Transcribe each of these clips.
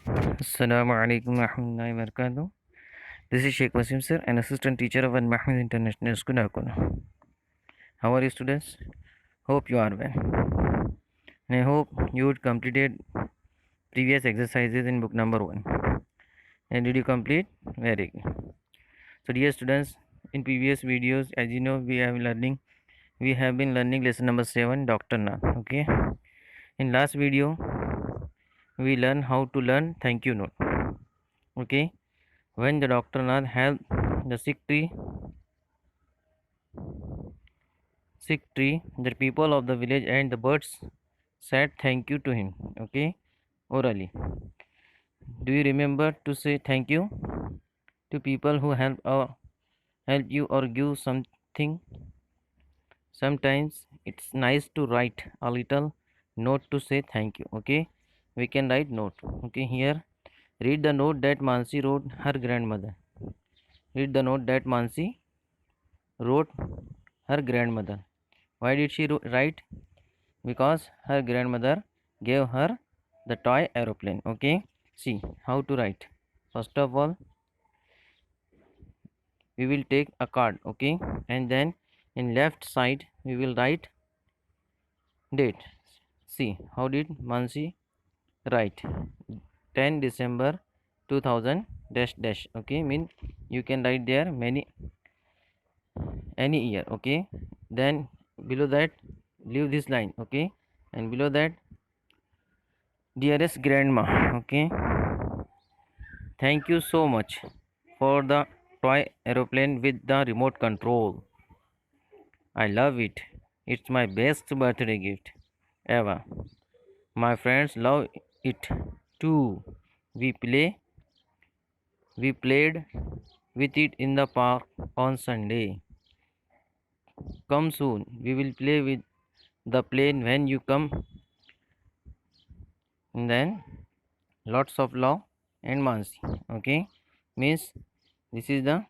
Assalamu alaikum warahmatullahi wabarakatuh. This is Sheikh Wasim sir, an assistant teacher of Al Mahmoud International School, Akuna. How are you, students? Hope you are well. And I hope you would completed previous exercises in book number 1. And did you complete? Very good. So, dear students, in previous videos, as you know, we have been learning lesson number 7, Dr. Nath. Okay. In last video, we learned how to learn thank you note. Okay. When the Dr. Nath helped the sick tree, the people of the village and the birds said thank you to him. Okay, orally. Do you remember to say thank you to people who help you or give something? Sometimes it's nice to write a little note to say thank you. Okay, we can write note. Okay, here read the note that Mansi wrote her grandmother. Read the note that Mansi wrote her grandmother. Why did she write? Because her grandmother gave her the toy aeroplane. Okay, see how to write. First of all, we will take a card. Okay, and then in left side we will write date. See how did Mansi write? 10 December 2000 dash dash. Okay, mean you can write there any year. Okay, then below that leave this line. Okay, and below that, dearest grandma. Okay, thank you so much for the toy aeroplane with the remote control. I love it. It's my best birthday gift ever. My friends love it too. We play we played with it in the park on Sunday. Come soon. We will play with the plane when you come. And then lots of love and Mansi. Okay, means this is the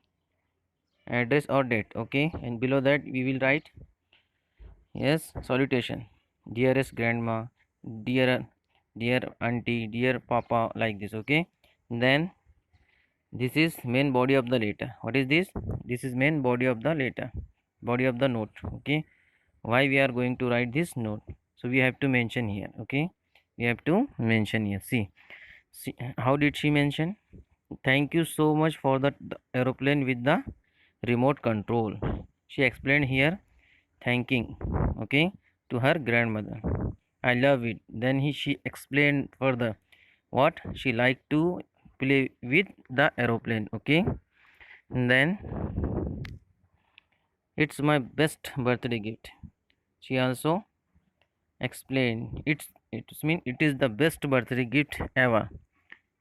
address or date. Okay, and below that we will write yes salutation, dearest grandma, dear auntie, dear papa, like this. Okay, then this is main body of the letter. What is this? This is main body of the letter, body of the note. Okay, why we are going to write this note? So we have to mention here. Okay, we have to mention here. See how did she mention? Thank you so much for the aeroplane with the remote control. She explained here thanking, okay, to her grandmother. I love it. Then she explained further what she liked to play with the aeroplane. Okay, and then it's my best birthday gift. She also explained it's mean it is the best birthday gift ever.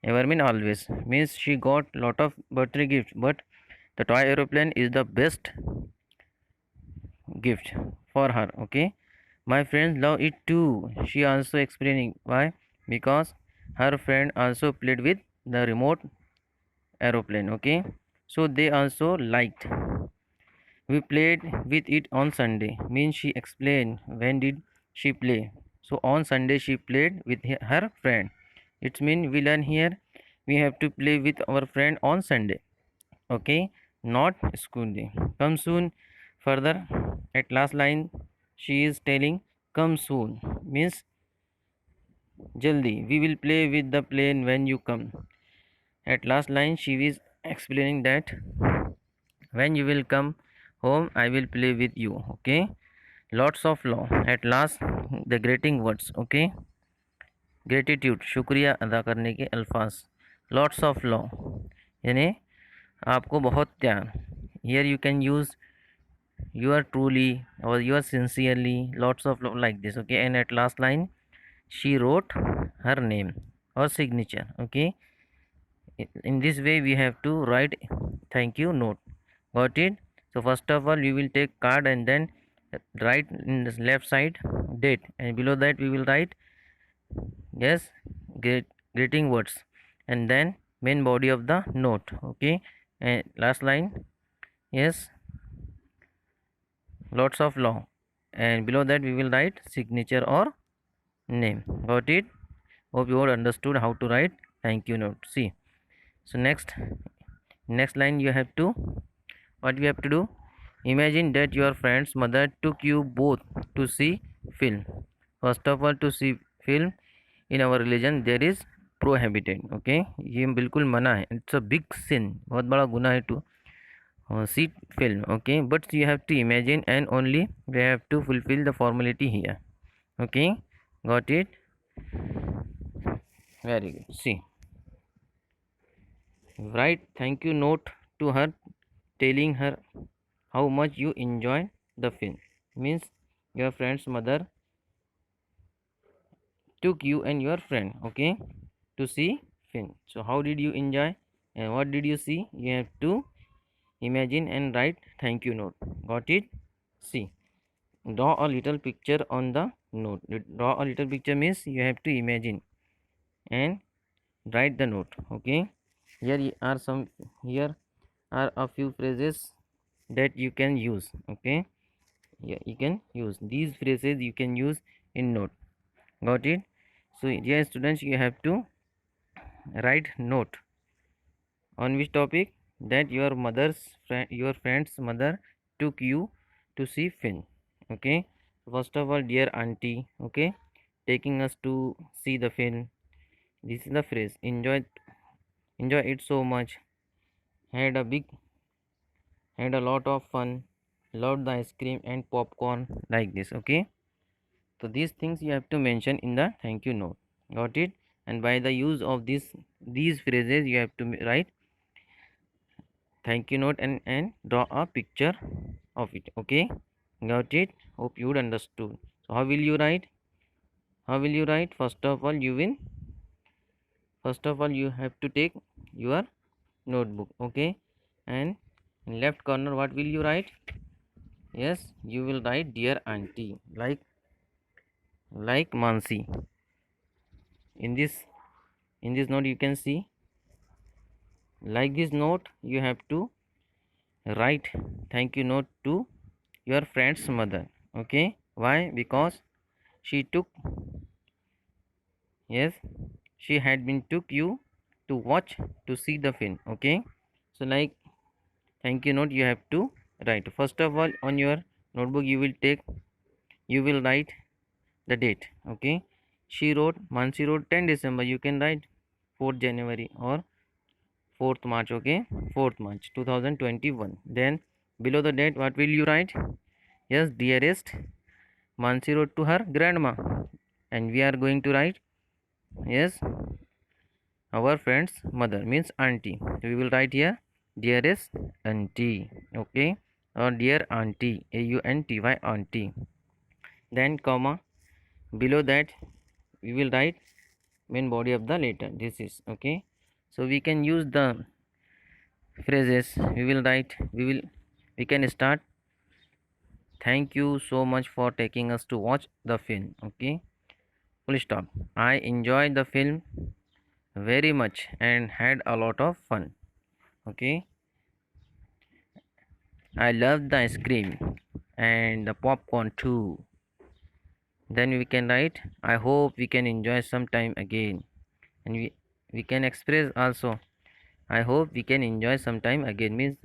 Ever mean always, means she got lot of birthday gifts, but the toy aeroplane is the best gift for her. Okay, my friends love it too. She also explaining why, because her friend also played with the remote aeroplane. Okay, so they also liked. We played with it on Sunday, means she explained when did she play. So on Sunday she played with her friend. It means we learn here we have to play with our friend on Sunday. Okay, not school day. Come soon. Further, at last line she is telling come soon, means jaldi, we will play with the plane when you come. At last line she is explaining that when you will come home I will play with you. Okay, lots of love. At last the greeting words. Okay, gratitude शुक्रिया अदा करने के अल्फाज. Lots of love यानी आपको बहुत प्यार. Here you can use you are truly or you are sincerely, lots of love, like this. Okay, and at last line she wrote her name or signature. Okay, in this way we have to write thank you note. Got it? So first of all we will take card and then write in the left side date, and below that we will write yes greeting words, and then main body of the note. Okay, and last line yes lots of love, and below that we will write signature or name. Got it? Hope you all understood how to write thank you note. See, so next line you have to, what you have to do, imagine that your friend's mother took you both to see film. First of all, to see film in our religion there is prohibited. Okay, ये बिल्कुल मना है, it's a big सिन, बहुत बड़ा गुनाह है to see film. Okay, but you have to imagine and only we have to fulfill the formality here. Okay, got it? Very good. See, write thank you note to her telling her how much you enjoy the film. Means your friend's mother took you and your friend, okay, to see film. So how did you enjoy and what did you see? You have to imagine and write thank you note. Got it? See, draw a little picture on the note. Draw a little picture means you have to imagine and write the note. Okay, here are a few phrases that you can use. Okay, yeah, you can use these phrases, you can use in note. Got it? So dear students, you have to write note on which topic, that your friend's mother took you to see film. Okay, first of all, dear auntie, okay, taking us to see the film. This is the phrase, enjoy it so much, had a big had a lot of fun, loved the ice cream and popcorn, like this. Okay, so these things you have to mention in the thank you note. Got it? And by the use of these phrases you have to write thank you note and draw a picture of it. Okay, got it? Hope you would understood. So how will you write? First of all you have to take your notebook. Okay, and in left corner what will you write? Yes, you will write dear auntie, like Mansi. In this note you can see, like this note you have to write thank you note to your friend's mother. Okay, why? Because she took, yes, she had been took you to watch to see the film. Okay, so like thank you note you have to write. First of all, on your notebook you will write the date. Okay, Mansi wrote 10 December, you can write 4th January or 4th March. Okay, 4th March 2021. Then below the date what will you write? Yes, dearest Mansi wrote to her grandma, and we are going to write, yes, our friend's mother means auntie. We will write here dearest auntie. Okay, or dear auntie, aunty auntie. Then comma, below that we will write main body of the letter. This is okay. So we can use the phrases. We can start, thank you so much for taking us to watch the film. Okay, full stop. I enjoyed the film very much and had a lot of fun. Okay, I loved the ice cream and the popcorn too. Then we can write, I hope we can enjoy some time again. And we can express also, I hope we can enjoy some time again means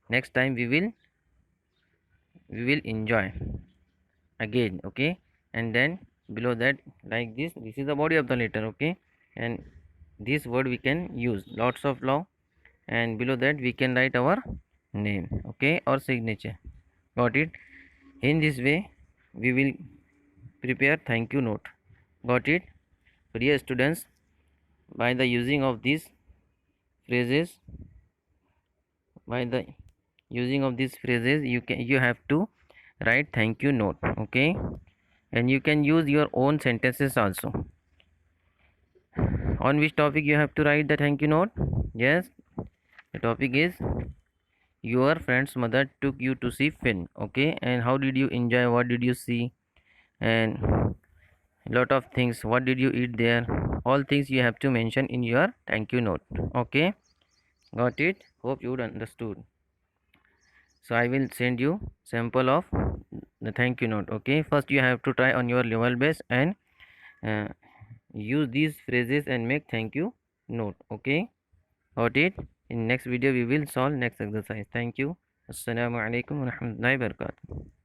next time we will enjoy again. Okay, and then below that, like this is the body of the letter. Okay, and this word we can use lots of love, and below that we can write our name. Okay, or signature. Got it? In this way we will prepare thank you note. Got it? So dear students, by the using of these phrases, you have to write thank you note. Okay, and you can use your own sentences also. On which topic you have to write the thank you note? Yes, the topic is your friend's mother took you to see film. Okay, and how did you enjoy, what did you see, and lot of things, what did you eat there, all things you have to mention in your thank you note. Okay, got it? Hope you understood. So I will send you sample of the thank you note. Okay, first you have to try on your level base and use these phrases and make thank you note. Okay, got it? In next video we will solve next exercise. Thank you. Assalamu alaikum wa rahmatullahi wa barakatuh.